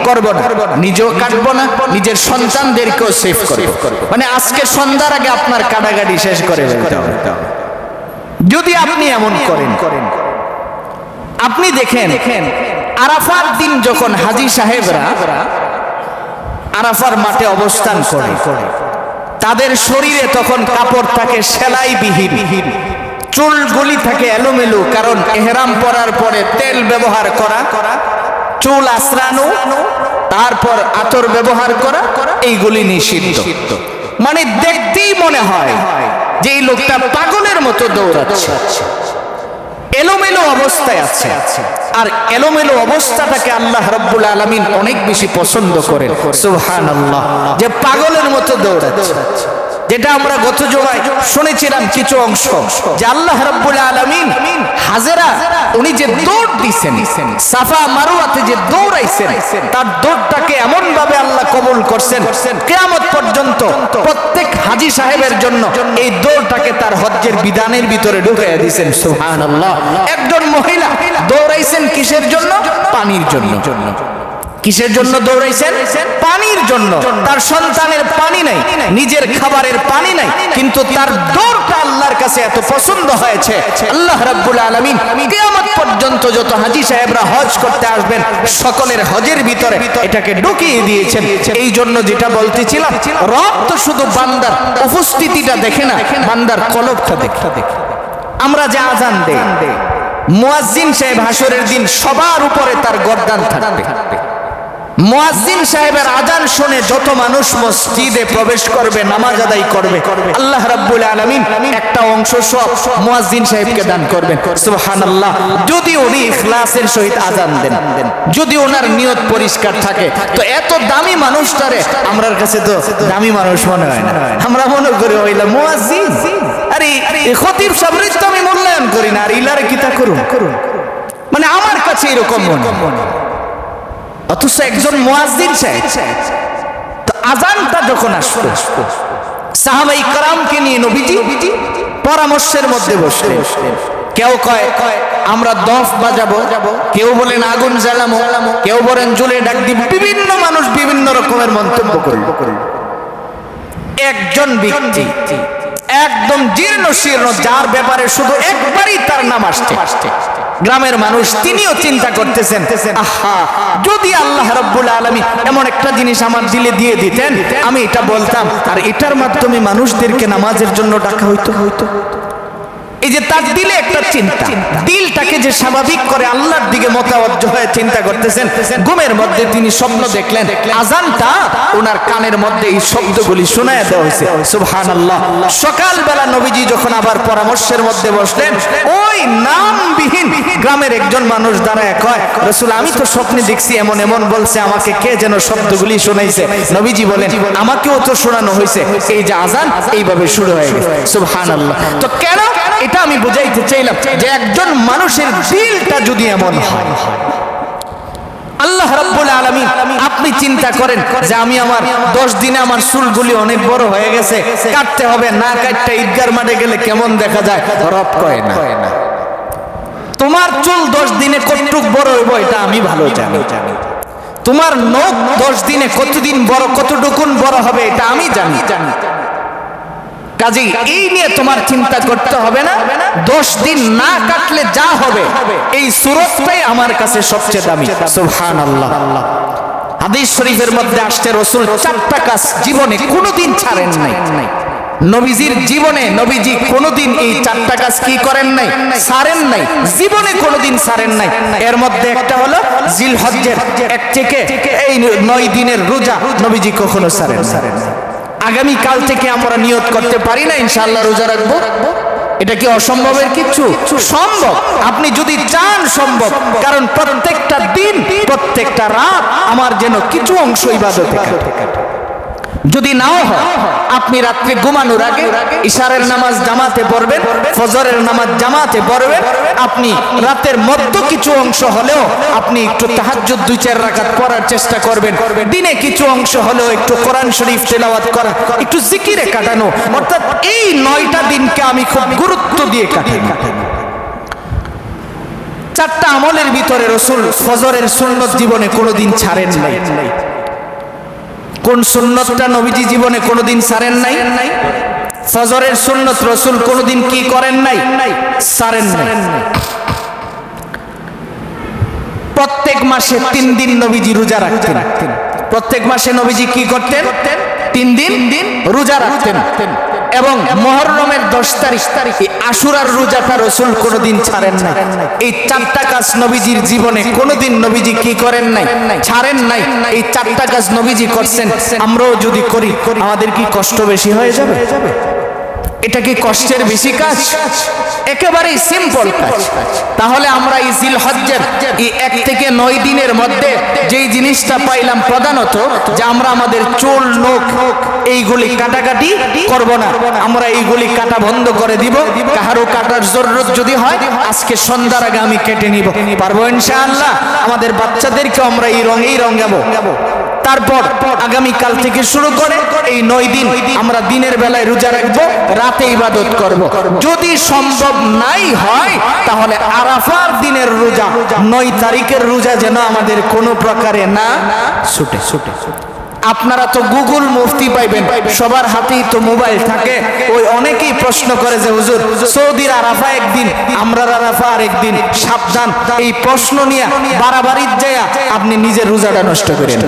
করব না, নিজেও কাটবো না, নিজের সন্তানদেরকেও সেভ করব। মানে আজকে সন্ধ্যার আগে আপনার কাটাকাটি শেষ করে ফেলতে হবে। যদি আপনি এমন করেন, আপনি দেখেন আরাফার দিন যখন হাজী সাহেবরা আরাফার মাঠে অবস্থান করে, তাদের শরীরে তখন কাপড় থাকে সেলাইবিহীন, চুলগুলি থাকে এলোমেলো, কারণ ইহরাম পরার পরে তেল ব্যবহার করা, চুল আঁচড়ানো, তারপর আতর ব্যবহার করা, এইগুলি নিষিদ্ধ। মানে দেখতেই মনে হয় যে এই লোকটা পাগলের মতো দৌড়াচ্ছে, এলোমেলো অবস্থায় আছে। আর এলোমেলো অবস্থাটাকে আল্লাহ রাব্বুল আলামিন অনেক বেশি পছন্দ করেন। সুবহানাল্লাহ। যে পাগলের মতো দৌড়াচ্ছে, যেটা আমরা গত জুমায় শুনেছিলাম কিছু অংশ, যে আল্লাহ রাব্বুল আলামিন হাজেরা উনি যে দৌড় দিয়েছেন, সাফা মারওয়াতে যে দৌড়াইছেন, তার দৌড়টাকে এমন ভাবে আল্লাহ কবুল করছেন, কিয়ামত পর্যন্ত প্রত্যেক হাজী সাহেবের জন্য এই দৌড়টাকে তার হজ্জের বিধানের ভিতরে ঢুকাইয়া দিয়েছেন। সুবহানাল্লাহ। একজন মহিলা দৌড়াইছেন কিসের জন্য? পানির জন্য। কিসের জন্য দৌড়াইছেন? পানির জন্য। তার সন্তানের পানি নাই, নিজের খাবারের পানি নাই, কিন্তু তার দৌড়টা আল্লাহর কাছে এত পছন্দ হয়েছে, আল্লাহ রাব্বুল আলামিন কিয়ামত পর্যন্ত যত হাজী সাহেবরা হজ করতে আসবেন সকলের হজের ভিতরে এটাকে ঢুকিয়ে দিয়েছেন। এই জন্য যেটা বলতেছিলাম, রব তো শুধু বান্দার উপস্থিতিটা দেখে না, বান্দার কলবটা দেখে। আমরা যে আজান দেই, মুয়াজ্জিন সাহেব হাসরের দিন সবার উপরে তার গর্দান থাকবে। মুয়াজ্জিন সাহেবের আজান শুনে যত মানুষ মসজিদে প্রবেশ করবে, নামাজ আদায় করবে, আল্লাহ রাব্বুল আলামিন একটা অংশ সব মুয়াজ্জিন সাহেবকে দান করবেন। সুবহানাল্লাহ। যদি উনি ইখলাসের সহিত আজান দেন, যদি ওনার নিয়ত পরিষ্কার থাকে, তো এত দামি মানুষটারে আমরার কাছে তো দামি মানুষ মনে হয় না, আমরা মনে করি হইলা মুয়াজ্জিন, আরে এই খতিব সাহেবরে তো আমি মূল্যায়ন করি না, আর ইলারে কিতা করুন, মানে আমার কাছে এরকম মনে হয়। অথচ একজন মুয়াজ্জিন সাহেব, তো আজানটা যখন আসলো, সাহাবায়ে কেরামকে নিয়ে নবীজি পরামর্শের মধ্যে বসলেন। কেউ কয় আমরা দফ বাজাবো, কেউ বলেন আগুন জ্বালাবো, কেউ বলেন জ্বলে ডাক দিব, বিভিন্ন মানুষ বিভিন্ন রকমের মন্তব্য করল। একজন ব্যক্তি একদম জীর্ণ শীর্ণ, যার ব্যাপারে শুধু একবারই তার নাম আসছে, গ্রামের মানুষ, তিনিও চিন্তা করতেছেন, আহা যদি আল্লাহ রাব্বুল আলামিন এমন একটা জিনিস আমার দিলে দিয়ে দিতেন, আমি এটা বলতাম, আর এটার মাধ্যমে মানুষদেরকে নামাজের জন্য ডাকা হইতো। এই যে তার দিলে একটা চিন্তা, দিলটাকে যে স্বাভাবিক করে আল্লাহর দিকে মোতাবজ্জ হয়ে চিন্তা করতেছেন। ঘুমের মধ্যে তিনি স্বপ্ন দেখলেন, আজানটা ওনার কানের মধ্যে এই শব্দগুলি শোনায় দেওয়া হয়েছে, সুবহানাল্লাহ। সকালবেলা নবীজি যখন আবার পরামর্শের মধ্যে বসলেন, ওই নামবিহীন গ্রামের একজন মানুষ দাঁড়ায় কয়, রাসূল আমি তো স্বপ্নে দেখছি এমন এমন বলছে, আমাকে কে যেন শব্দগুলি শোনাইছে। নবীজি বলেন, আমাকেও তো শোনানো হয়েছে, এই যে আজান এইভাবে শুরু হয়ে গেছে, সুবহানাল্লাহ। তো কেন? এটা আমি বুঝাইতে চাইলাম যে একজন মানুষের দিলটা যদি এমন হয়, আল্লাহ রাব্বুল আলামিন, আপনি চিন্তা করেন যে আমি আমার 10 দিনে আমার চুলগুলি অনেক বড় হয়ে গেছে, কাটতে হবে, না কাটতে ঈদগার মাঠে গেলে কেমন দেখা যায়, রব কয় না। তোমার চুল 10 দিনে কতটুক বড় হইব এটা আমি ভালো জানি। তোমার নখ 10 দিনে কতদিন বড়, কতটুকুন বড় হবে এটা আমি জানি। কাজেই এই নিয়ে তোমার চিন্তা করতে হবে না। 10 দিন না কাটলে যা হবে, এই সূরতটাই আমার কাছে সবচেয়ে দামি, সুবহানাল্লাহ। হাদিস শরীফের মধ্যে আসছে, রাসূল 4টা কাজ জীবনে কোনোদিন ছাড়েন নাই। নবীজির জীবনে নবীজি কোনোদিন এই 4টা কাজ কি করেন নাই, ছাড়েন নাই, জীবনে কোনোদিন ছাড়েন নাই। এর মধ্যে একটা হলো জিলহজ্জের 1 থেকে এই 9 দিনের রোজা নবীজি কখনো ছাড়েন না। আগামী কাল থেকে আমরা নিয়ত করতে পারি না ইনশাআল্লাহ রোজা রাখবো? এটা কি অসম্ভবের কিছু? সম্ভব, আপনি যদি চান সম্ভব। কারণ প্রত্যেকটা দিন, প্রত্যেকটা রাত আমার যেন কিছু অংশ ইবাদতে কাটে। যদি নাও হয়, আপনি রাত্রে ঘুমানোর আগে ইশারের নামাজ জামাতে পড়বেন, ফজরের নামাজ জামাতে পড়বেন। আপনি রাতের মধ্য কিছু অংশ হলেও আপনি একটু তাহাজ্জুদ 2-4 রাকাত পড়ার চেষ্টা করবেন। দিনে কিছু অংশ হলেও একটু কোরআন শরীফ তেলাওয়াত করা, একটু জিকিরে কাটানো। অর্থাৎ এই 9টা দিনকে আমি খুব গুরুত্ব দিয়ে কাটাই। 4টা আমলের ভিতরে রাসূল ফজরের সুন্নত জীবনে কোনোদিন ছাড়েন নাই। কোন সুন্নতটা নবীজি জীবনে কোনোদিন ছাড়েন নাই? ফজরের সুন্নত রাসূল কোনোদিন কি করেন নাই? ছাড়েন নাই। প্রত্যেক মাসে 3 দিন নবীজি রোজা রাখতেন। প্রত্যেক মাসে নবীজি কি করতেন? 3 দিন রোজা রাখতেন। এবং মুহররমের 10 তারিখে আশুরার রোজাটা রাসূল কোনোদিন ছাড়েন না। এই 4টা কাজ নবীজির জীবনে কোনোদিন নবীজি কি করেন নাই? ছাড়েন নাই। এই 4টা কাজ নবীজি করছেন। আমরাও যদি করি আমাদের কি কষ্ট বেশি হয়ে যাবে? এটা কি কষ্টের বেশি কাজ? একেবারেই সিম্পল কাজ। তাহলে আমরা এই জিলহজ্জের এই 1 থেকে 9 দিনের মধ্যে যেই জিনিসটা পাইলাম প্রধানত, যে আমরা আমাদের চুল নখ এইগুলি কাটাকাটি করব না। আমরা এইগুলি কাটা বন্ধ করে দিব। কাহারও কাটার জরুরত যদি হয় আজকে সন্ধ্যার আগে আমি কেটে নিব, পারবো ইনশাআল্লাহ। আমাদের বাচ্চাদেরকে আমরা এই রঙাবো। তারপর আগামী কাল থেকে শুরু করে এই 9 দিন আমরা দিনের বেলায় রোজা রাখবো, রাতে ইবাদত করব। যদি সম্ভব নাই হয় তাহলে আরাফার দিনের রোজা, 9 তারিখের রোজা যেন আমাদের কোনো প্রকারে না ছুটে। আপনারা তো গুগল মুফতি পাইবেন, সবার হাতেই তো মোবাইল থাকে। ওই অনেকেই প্রশ্ন করে যে হুজুর সৌদির আরাফা একদিন, আমরার আরাফা আরেকদিন, সাবধান। এই প্রশ্ন নিয়ে বাড়াবাড়ি যায় আপনি নিজের রোজাটা নষ্ট করেন।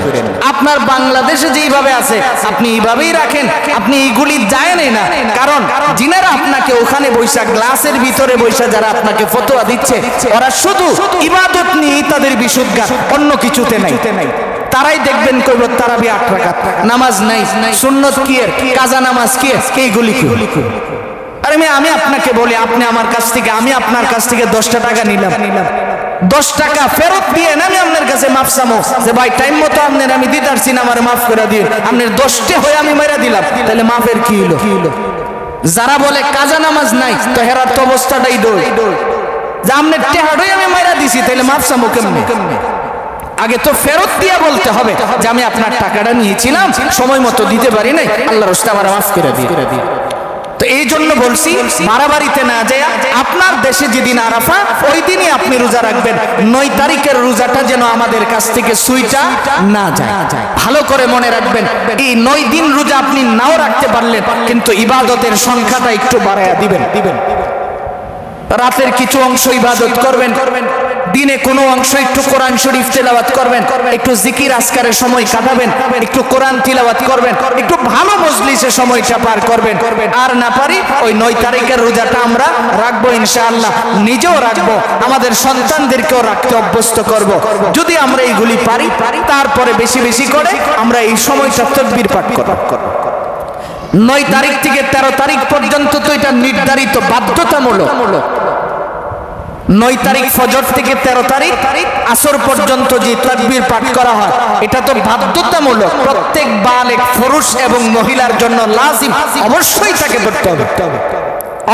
আপনার বাংলাদেশে যেইভাবে আছে আপনি এইভাবেই রাখেন, আপনি এইগুলি জানেনই না। কারণ যিনারা আপনাকে ওখানে বৈশা গ্লাসের ভিতরে বৈশা যারা আপনাকে ফতোয়া দিচ্ছে, ওরা শুধু ইবাদত নিয়েই তাদের বিশুদ্ধ, অন্য কিছুতে নাই। তারাই দেখবেন কইব তারাবি 8 রাকাত, নামাজ নাই, সুন্নত কি এর, কাজা নামাজ কি এর, এইগুলি কি? আরে আমি আপনাকে বলি, আপনি আমার কাছ থেকে, আমি আপনার কাছ থেকে 10টা টাকা নিলাম, 10 টাকা ফেরত দিয়ে আমি আপনার কাছে মাফ চামো যে ভাই টাইম মতো আপনার আমি দিতে পারছি না, আমার মাফ করে দিন। আপনার 10টা হয়ে আমি মেরা দিলাম, তাহলে মাফের কি হলো? যারা বলে কাজা নামাজ নাই, তো হেরার তো অবস্থাটাই দই যে আপনার টেহাড়ই আমি মেরা দিছি, তাহলে মাফ চামো কেমনে? আগে তো ফেরত দিয়ে বলতে হবে যে আমি আপনার টাকাটা নিয়েছিলাম, সময় মতো দিতে পারি নাই, আল্লাহর রাস্তায় আমার মাফ করে দিন। তো এই জন্য বলছি বাড়াবাড়িতে না যায়, আপনার দেশে যেদিন আরাফা ওই দিনই আপনি রোজা রাখবেন। 9 তারিখের রোজাটা যেন আমাদের কাছ থেকে সুইটা না যায়। ভালো করে মনে রাখবেন, এই 9 দিন রোজা আপনি নাও রাখতে পারলেন, কিন্তু ইবাদতের সংখ্যাটা একটু বাড়ায়া দিবেন। রাতের কিছু অংশ ইবাদত করবেন, দিনে কোনো অংশ একটু কোরআন শরীফ তেলাওয়াত করবেন, একটু জিকির আজকারের সময় কাটাবেন, একটু কোরআন তিলাওয়াত করবেন, একটু ভালো মজলিসে সময়টা পার করবেন। আর না পারি ওই 9 তারিখের রোজাটা আমরা রাখবো ইনশাআল্লাহ, নিজেও রাখবো, আমাদের সন্তানদেরকেও রাখতে অভ্যস্ত করব। যদি আমরা এইগুলি পারি, তারপরে বেশি বেশি করে আমরা এই সময়টা তাকবীর পাঠ করব। 9 তারিখ থেকে 13 তারিখ পর্যন্ত তো এটা নির্ধারিত বাধ্যতামূলক। 9 তারিখ ফজর থেকে 13 তারিখ আসর পর্যন্ত যে তাকবীর পাঠ করা হয় এটা তো বাধ্যতামূলক, প্রত্যেক বালেগ পুরুষ এবং মহিলার জন্য লাজিম, অবশ্যই তাকে পড়তে হবে,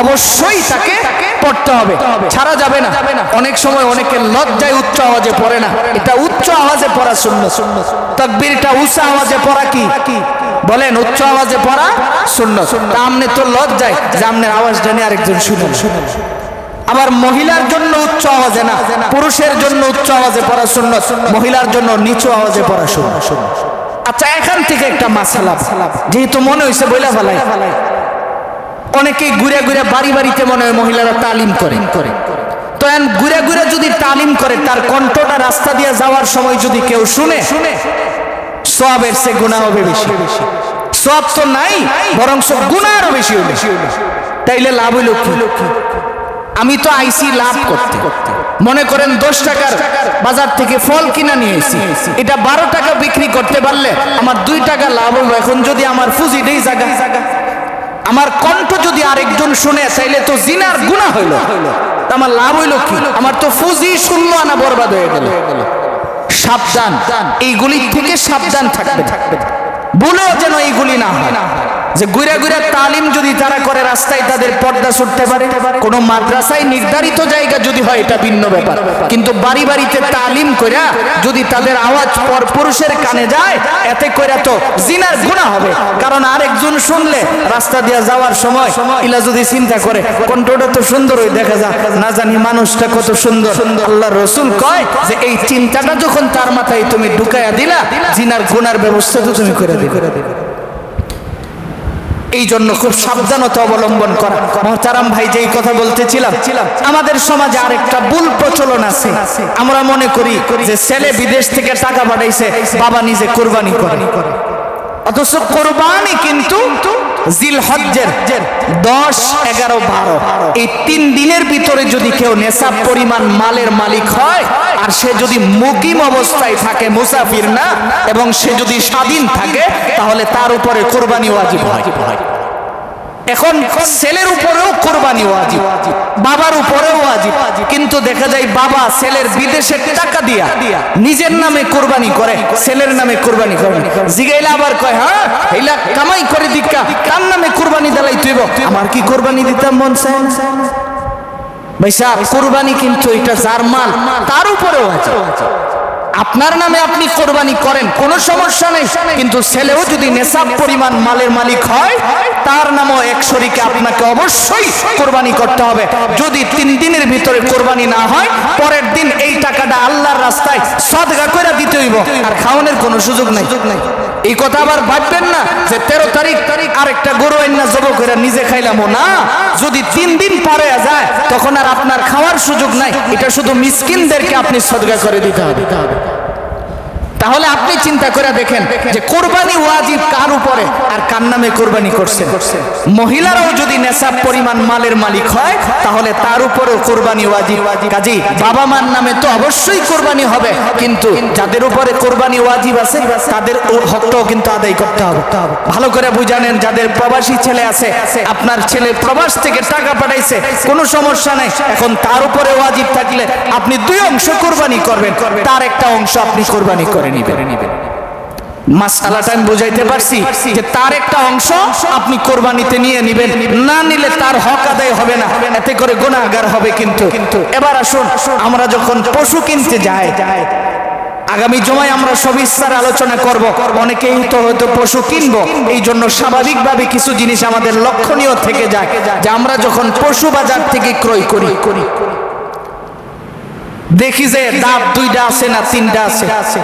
অবশ্যই তাকে পড়তে হবে, ছাড়া যাবে না। অনেক সময় অনেকে লজ্জায় উচ্চ আওয়াজে পড়ে না, এটা উচ্চ আওয়াজে পড়া সুন্নাত। তাকবীরটা উঁচা আওয়াজে পড়া কি বলেন? উচ্চ আওয়াজে পড়া সুন্নাত। আমনে তো লজ্জায় যে আমনের আওয়াজ জানে আরেকজন শুনেন। আবার মহিলার জন্য উচ্চ আওয়াজে না, পুরুষের জন্য উচ্চ আওয়াজে পড়া সুন্নাত, মহিলার জন্য নিচু আওয়াজে পড়া সুন্নাত। আচ্ছা, এখান থেকে একটা মাসআলা, যেহেতু মনে হইছে বইলা ফেলাই, অনেকেই ঘুরে ঘুরে বাড়ি বাড়িতে মনে হয় মহিলারা তালিম করে, তো ঘুরে ঘুরে যদি তালিম করে, তার কণ্ঠটা রাস্তা দিয়ে যাওয়ার সময় যদি কেউ শুনে, সওয়াবের চেয়ে গুনাহ হবে বেশি। সওয়াব তো নাই, বরং গুনাহ আরো বেশি হবে। তাইলে লাভ হইল কি? আমি তো আইসি লাভ করতে, মনে করেন 10 টাকার বাজার থেকে ফল কিনা নিয়েছি, এটা 12 টাকা বিক্রি করতে পারলে আমার 2 টাকা লাভ হলো। এখন যদি আমার পুঁজি দেই জায়গা, আমার কণ্ঠ যদি আরেকজন শুনে, তাইলে তো জিনার গুনাহ হইল, আমার লাভ হইল কি? আমার তো পুঁজি 0 আনা বরবাদ হয়ে গেল। সাবধান, এইগুলি থেকে সাবধান থাকবে, বলেও যেন এইগুলি না হয় যে ঘুরে ঘুরে তালিম যদি তারা করে রাস্তায় তাদের পর্দা ছুটতে পারে। কোন মাদ্রাসায় নির্ধারিত জায়গা যদি হয় এটা ভিন্ন ব্যাপার, কিন্তু বাড়ি বাড়িতে তালিম কইরা যদি তাদের আওয়াজ পরপুরুষের কানে যায়, এতে কইরা তো জিনার গুনাহ হবে। কারণ আরেকজন শুনলে রাস্তা দিয়ে যাওয়ার সময় ইলা যদি চিন্তা করে কণ্ঠটা তো সুন্দর হয়ে দেখা যায়, না জানি মানুষটা কত সুন্দর। আল্লাহর রাসূল কয় যে এই চিন্তাটা যখন তার মাথায় তুমি ঢুকাইয়া দিলা, জিনার গুনার ব্যবস্থা তো তুমি করে দিবে। এই জন্য খুব সাবধানতা অবলম্বন করা। মোহতারাম ভাই, যেই কথা বলতেছিলাম, আমাদের সমাজে আরেকটা ভুল প্রচলন আছে। আমরা মনে করি যে ছেলে বিদেশ থেকে টাকা পাঠাইছে, বাবা নিজে কোরবানি করে, অথচ কোরবানি কিন্তু জিলহজ্জের 10, 11, 12 এই 3 দিনের ভিতরে যদি কেউ নেশাব পরিমাণ মালের মালিক হয়, আর সে যদি মুকিম অবস্থায় থাকে, মুসাফির না, এবং সে যদি স্বাধীন থাকে, তাহলে তার উপরে কোরবানি ওয়াজিব হয়। এখন ছেলের উপরেও কোরবানি ওয়াজিব, বাবার উপরেও ওয়াজিব, কিন্তু দেখা যায় বাবা ছেলের বিদেশের টাকা দিয়া নিজের নামে কোরবানি করে, ছেলের নামে কোরবানি করে। জিগাইলা আবার কয়, হ্যাঁ এইলা কামাই করে দিকা, কার নামে কোরবানি দিলাই তুইব? আমার কি কোরবানি দিতাম মন চায়? ভাই সাহেব, কোরবানি কিন্তু এটা যার মাল তার উপরেও আছে। আপনার নামে আপনি কোরবানি করেন, কোনো সমস্যা নেই, কিন্তু ছেলেও যদি নেশাব পরিমাণ মালের মালিক হয়, তার নামও এক শরীকে আপনাকে অবশ্যই কোরবানি করতে হবে। যদি 3 দিনের ভিতরে কোরবানি না হয়, পরের দিন এই টাকাটা আল্লাহর রাস্তায় সদকা করে দিতে হইব, আর খাওয়ানোর কোনো সুযোগ নাই। এই কথা আবার ভাববেন না যে 13 তারিখ আরেকটা গরু আইনা জবাই করে নিজে খাইলামও না। যদি 3 দিন পরে যায়, তখন আর আপনার খাওয়ার সুযোগ নাই, এটা শুধু মিসকিনদেরকে আপনি সদকা করে দিতে হবে। তাহলে আপনি চিন্তা করে দেখেন যে কোরবানি ওয়াজিব কার উপরে আর কার নামে কোরবানি করছে। মহিলারাও যদি নেশাব পরিমাণ মালের মালিক হয়, তাহলে তার উপরেও কোরবানি ওয়াজিব। কাজী বাবা মার নামে তো অবশ্যই কোরবানি হবে, কিন্তু যাদের উপরে কোরবানি ওয়াজিব আছে তাদের হকটাও কিন্তু আদায় করতে হবে। ভালো করে বুঝানেন, যাদের প্রবাসী ছেলে আছে, আপনার ছেলে প্রবাস থেকে টাকা পাঠাইছে, কোনো সমস্যা নাই, এখন তার উপরে ওয়াজিব থাকলে আপনি 2 অংশ কোরবানি করবেন, তার একটা অংশ আপনি কোরবানি করেন নিবেন। মাসআলাটা আমি বুঝাইতে পারছি যে তার একটা অংশ আপনি কোরবানিতে নিয়ে নিবেন, না নিলে তার হক আদায় হবে না, এতে করে গুনাহগার হবে। কিন্তু এবার আসুন, আমরা যখন পশু কিনতে যাই, আগামী জুমায় আমরা সবিস্তার আলোচনা করব। অনেকেই তো হয়তো পশু কিনবো, এই জন্য স্বাভাবিকভাবে কিছু জিনিস আমাদের লক্ষণীয় থেকে যায় যে আমরা যখন পশু বাজার থেকে ক্রয় করি, দেখি যে দাঁত 2টা আছে না 3টা আছে।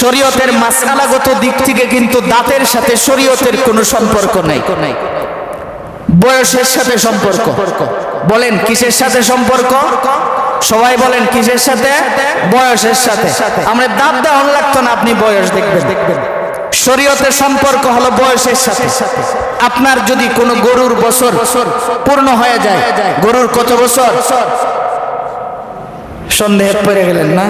শরীয়তের মাসআলাগত দিক থেকে কিন্তু দাঁতের সাথে শরীয়তের কোনো সম্পর্ক নাই, বয়সের সাথে সম্পর্ক। বলেন কিসের সাথে সম্পর্ক? সবাই বলেন কিসের সাথে? বয়সের সাথে। আমরা দাঁত দেওয়ান লাগতো না, আপনি বয়স দেখবেন। শরীয়তের সম্পর্ক হলো বয়সের সাথে। আপনার যদি কোনো গরুর বছর পূর্ণ হয়ে যায়, গরুর কত বছর? সন্দেহে পড়ে গেলেন না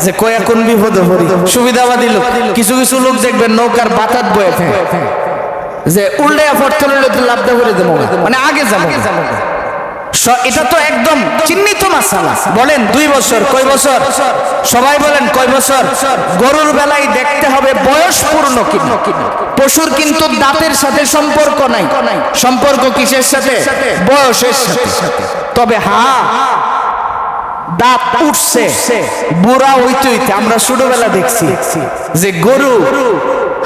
যে কয়া কোন বিপদে পড়ি। সুবিধাবাদী লোক, কিছু কিছু লোক দেখবেন নৌকার বাতাত বয়ে থাকে যে উল্টে পড়তে লাভদা করে দেবো, মানে আগে যাবো। এটা তো একদম চিহ্নিত মাসালা। বলেন 2 বছর, কয় বছর? সবাই বলেন কয় বছর? গরুর বেলায় দেখতে হবে বয়স পূর্ণ কিনা। পশুর কিন্তু দাঁতের সাথে সম্পর্ক নাই, সম্পর্ক কিসের সাথে? বয়সের সাথে। তবে হ্যাঁ, দাঁত উঠছে বুড়া হইতে হইতে আমরা ছোটবেলা দেখছি যে গরু,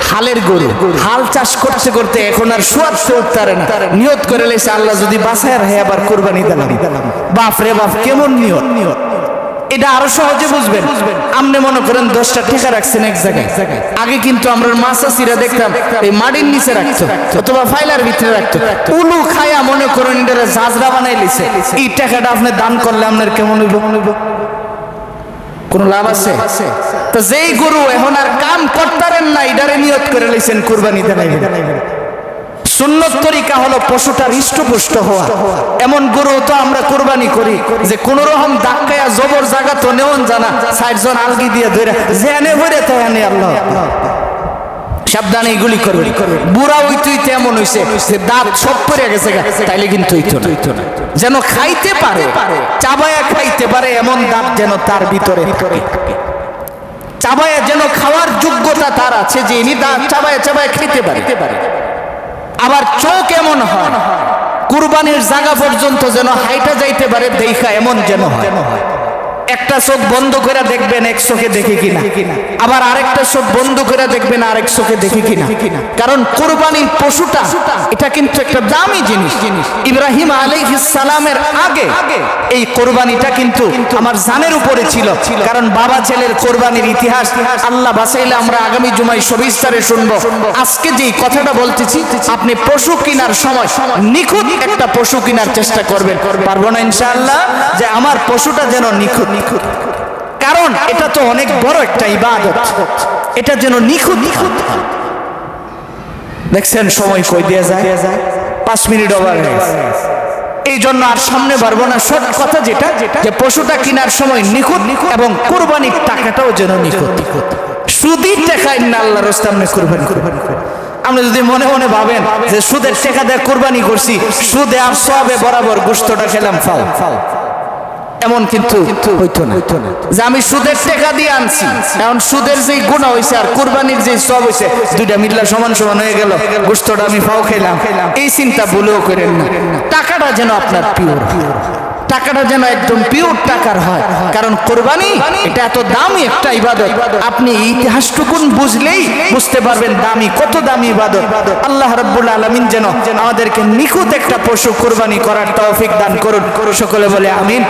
হালের গরু, হাল চাষ করতে করতে এখন আর সুয়াদ উঠতে পারে না, নিয়ত করে লেছে আল্লাহ যদি বাঁচায় রাখে আবার কুরবানি দিলাম। বাপ রে বাপ, কেমন নিয়ত! এটা আরো সহজে বুঝবেন। আপনি মনে করেন 10টা টাকা রাখছেন এক জায়গায়, আগে কিন্তু আমরা মাছাসিরা দেখতাম এই মাটির নিচে রাখতো অথবা ফাইলার ভিতরে রাখতো। উলু খায়া মনে করেন এটা জাজরা বানাই লিছে। এই টাকাটা আপনি দান করলে আপনার কেমন হইব? কোন লাভ আছে? তো যেই গরু এখন আর কাম করতারেন না, এটারে নিয়ত করে লইছেন কুরবানি দিলাইবেন। সুন্নত তরিকা হলো পশুটার হৃষ্টপুষ্ট হওয়া। এমন গরু তো আমরা কুরবানি করি যে কোন রকম ধাক্কায়া জবর জায়গা তো নেওন জানা, 60 জন আলগি দিয়ে ধরে জেনে ভরে তো এনে আল্লাহ সাবধানে এগুলি করবে। বুড়া হইতে হইতে এমন হইছে যে দাঁত সব পড়ে গেছে, তাইলে কিন্তু হইতো না। যেন খাইতে পারে, চাবায়া খাইতে পারে, এমন দাঁত যেন তার ভিতরে থাকে। চাবায়া যেন খাওয়ার যোগ্যতা তার আছে, যে ইনি দাঁত চাবায়া চাবায়া খেতে পারে। আবার চোখ এমন হয় কুরবানির জায়গা পর্যন্ত যেন হাইটা যাইতে পারে দেখা, এমন যেন হয়। একটা চোখ বন্ধ করে দেখবেন এক চোখে দেখে কিনা, আবার আরেকটা চোখ বন্ধ করে দেখবেন আরেক চোখে দেখে কিনা। কারণ কুরবানির পশুটা এটা কিন্তু একটা দামি জিনিস। ইব্রাহিম আলাইহিস সালামের আগে এই কুরবানিটা কিন্তু আমার জানের উপরে ছিল। কারণ বাবা ছেলের কুরবানির ইতিহাস আল্লাহ বাঁচাইলে আমরা আগামী জুমায় সবিস্তারে শুনবো। আজকে যেই কথাটা বলতেছি, আপনি পশু কেনার সময় নিখুঁত একটা পশু কেনার চেষ্টা করবেন। পারবো না ইনশাআল্লাহ যে আমার পশুটা যেন নিখুঁত। কারণ এটা তো অনেক বড় একটা ইবাদত, এটা যেন নিখুঁত। দেখছেন সময় কই দিয়ে যায়, 5 মিনিট ওভার হয়ে গেছে। এই জন্য আর সামনে পারবো না। শর্ট কথা যেটা, যে পশুটা কেনার সময় নিখুঁত এবং কুরবানির টাকাটাও যেন নিখুঁত। সুদের টাকায় না আল্লাহর রাস্তায় আপনি কুরবানি করবেন। আপনি যদি মনে মনে ভাবেন যে সুদের টাকা দিয়ে কুরবানি করছি, সুদে আর সবে বরাবর গোশতটা খেলাম ফাও, এমন কিন্তু হইতো না। যে আমি সুদের টাকা দিয়ে আনছি, এখন সুদের যে গুনাহ হইছে আর কুরবানির যে সব হইছে, দুইটা মিললা সমান সমান হয়ে গেল, গোশতটা আমি ফাও খেলাম, এই চিন্তা ভুলেও করেন না। টাকাটা যেন আপনার পিওর, টাকাটা যেন একদম পিওর টাকার হয়। কারণ কুরবানি এটা এত দামি একটা ইবাদত, আপনি ইতিহাসটুকুন বুঝলেই বুঝতে পারবেন দামি, কত দামি ইবাদত। আল্লাহ রাব্বুল আলামিন যেন আমাদেরকে নিখুঁত একটা পশু কুরবানি করার তৌফিক দান করুন। সকলে বলে আমিন।